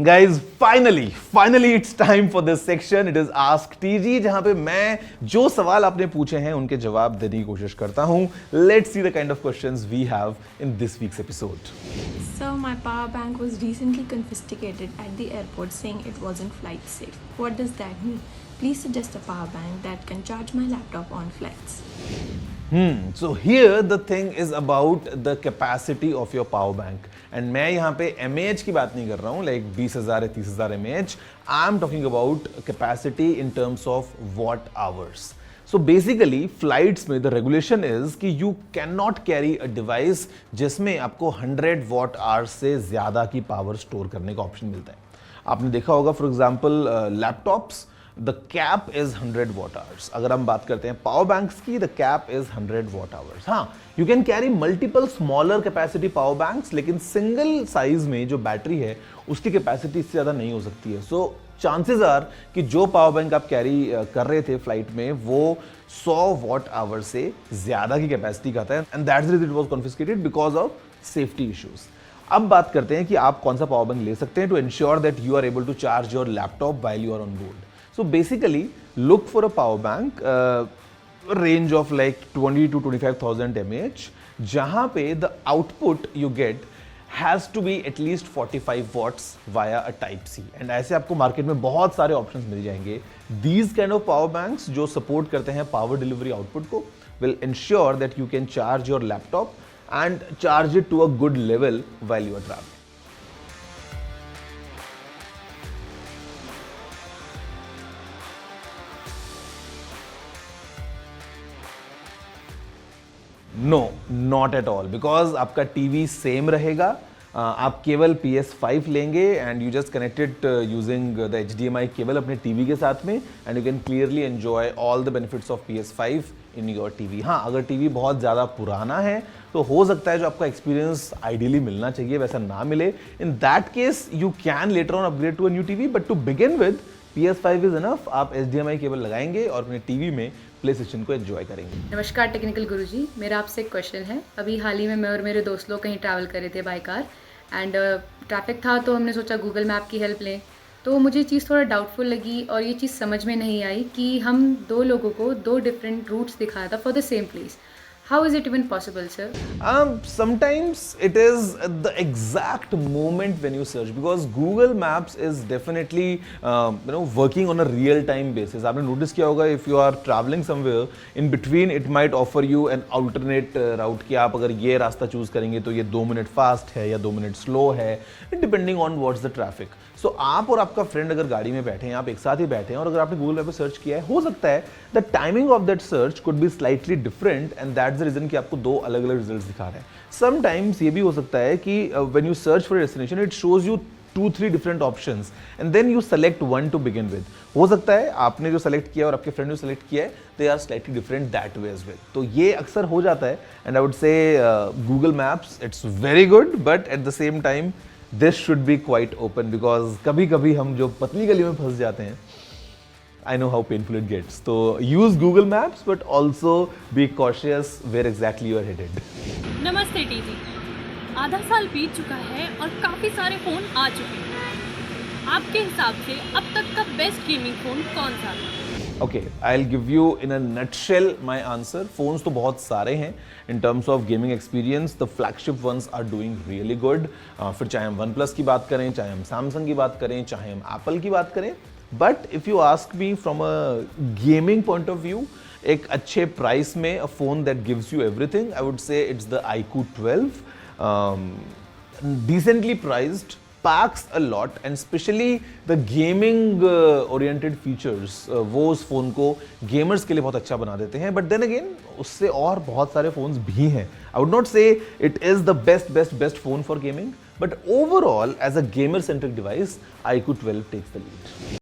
Guys, finally it's time for this section. It is Ask TG, जहां पे मैं जो सवाल आपने पूछे हैं उनके जवाब देने की कोशिश करता हूं. Let's see the kind of questions we have in this week's episode. So my power bank was recently confiscated at the airport saying it wasn't flight safe. What does that mean? Please suggest a power bank that can charge my laptop on flights. So here the thing is about the capacity of your power bank. And मैं यहाँ पे mAh की बात नहीं कर रहा हूँ, like 20,000 या 30,000 mAh. I'm talking about capacity in terms of watt hours. So basically flights में the regulation is कि you cannot carry a device जिसमें आपको 100 watt hours से ज़्यादा की power store करने का option मिलता है. आपने देखा होगा for example laptops. The cap is 100 watt hours. अगर हम बात करते हैं पावर बैंक्स की, the cap is 100 watt hours. हाँ, you can carry multiple smaller capacity power banks, लेकिन सिंगल साइज में जो बैटरी है उसकी कैपेसिटी इससे ज़्यादा नहीं हो सकती है. सो चांसेस आर कि जो पावर बैंक आप कैरी कर रहे थे फ्लाइट में वो 100 वॉट आवर से ज़्यादा की कैपेसिटी का था, and that's the reason it was confiscated because of safety issues. अब बात करते हैं कि आप कौन सा पावर बैंक ले सकते हैं to ensure that you are able to charge your laptop while you are on board. So basically, look for a power bank, range of like 20 to 25,000 mAh, जहाँ पे the output you get has to be at least 45 watts via a Type C. And ऐसे आपको market में बहुत सारे options मिल जाएंगे. These kind of power banks जो support करते हैं power delivery output को will ensure that you can charge your laptop and charge it to a good level while you are traveling. No, not at all, because आपका TV same रहेगा. आप केवल PS5 लेंगे and you just connected using the HDMI cable अपने TV के साथ में and you can clearly enjoy all the benefits of PS5 in your TV. हाँ, अगर टीवी बहुत ज़्यादा पुराना है तो हो सकता है जो आपका एक्सपीरियंस आइडियली मिलना चाहिए वैसा ना मिले. In that case you can later on upgrade to a new TV, but to begin with PS5 is enough. आप HDMI केबल लगाएंगे और अपने टीवी में प्ले स्टेशन को एंजॉय करेंगे. नमस्कार टेक्निकल गुरुजी, मेरा आपसे एक क्वेश्चन है. अभी हाल ही में मैं और मेरे दोस्त लोग कहीं ट्रैवल कर रहे थे बाय कार एंड ट्रैफिक था तो हमने सोचा गूगल मैप की हेल्प लें. तो मुझे चीज़ थोड़ा डाउटफुल लगी और ये चीज़ समझ में नहीं आई कि हम दो लोगों को दो डिफरेंट रूट्स दिखाया था for the same place. How is it even possible, sir? Sometimes it is the exact moment when you search, because Google Maps is definitely working on a real-time basis. आपने notice किया होगा if you are traveling somewhere, in between it might offer you an alternate route कि आप अगर ये रास्ता choose करेंगे तो ये 2 मिनट fast है या 2 मिनट slow है, depending on what's the traffic. So आप और आपका फ्रेंड अगर गाड़ी में बैठे हैं, आप एक साथ ही बैठे हैं और अगर आपने गूगल मैप पे सर्च किया है, हो सकता है the timing of that search could be slightly different and that's the reason कि आपको दो अलग अलग रिजल्ट्स दिखा रहे हैं. समटाइम्स ये भी हो सकता है कि when you search for destination it shows you 2-3 different options and then you select one to begin with. हो सकता है आपने जो सेलेक्ट किया और आपके फ्रेंड ने सेलेक्ट किया है they are slightly different that way as well. तो ये अक्सर हो जाता है and I would say Google Maps it's very good, but at the same time this should be quite open because कभी कभी हम जो पतली गली में फंस जाते हैं, I know how painful it gets. So use Google Maps but also be cautious where exactly you are headed. नमस्ते टीजी, आधा साल बीत चुका है और काफ़ी सारे फ़ोन आ चुके हैं. आपके हिसाब से अब तक का बेस्ट गेमिंग फ़ोन कौन सा है? Okay, I'll give you in a nutshell my answer. Phones तो बहुत सारे हैं. In terms of gaming experience, the flagship ones are doing really good. फिर चाहे हम OnePlus की बात करें, चाहे हम Samsung की बात करें, चाहे हम Apple की बात करें. But if you ask me from a gaming point of view, एक अच्छे प्राइस में a phone that gives you everything, I would say it's the iQOO 12. Decently priced, packs a lot and especially the gaming oriented features वो उस phone को gamers के लिए बहुत अच्छा बना देते हैं. बट देन अगेन उससे और बहुत सारे फ़ोन्स भी हैं. I would not say it is the best phone for gaming, but overall as a gamer centric device iQOO 12 takes the lead.